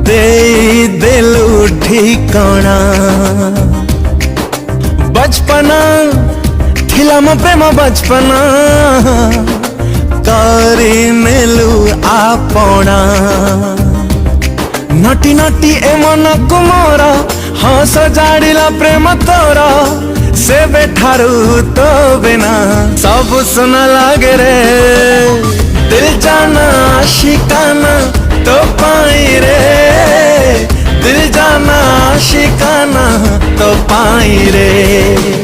दे दिलु ठिकाना बचपना थिला मो प्रेम बचपना करी नेलु आपना नटी नटी ए मन कुमोर हाँ सजाड़िला प्रेम तोर से बेठारू तो बिना सब सुना लागे रे दिल जाना आशिकाना तो पाई रे दिल जाना आशिकाना तो पाई रे।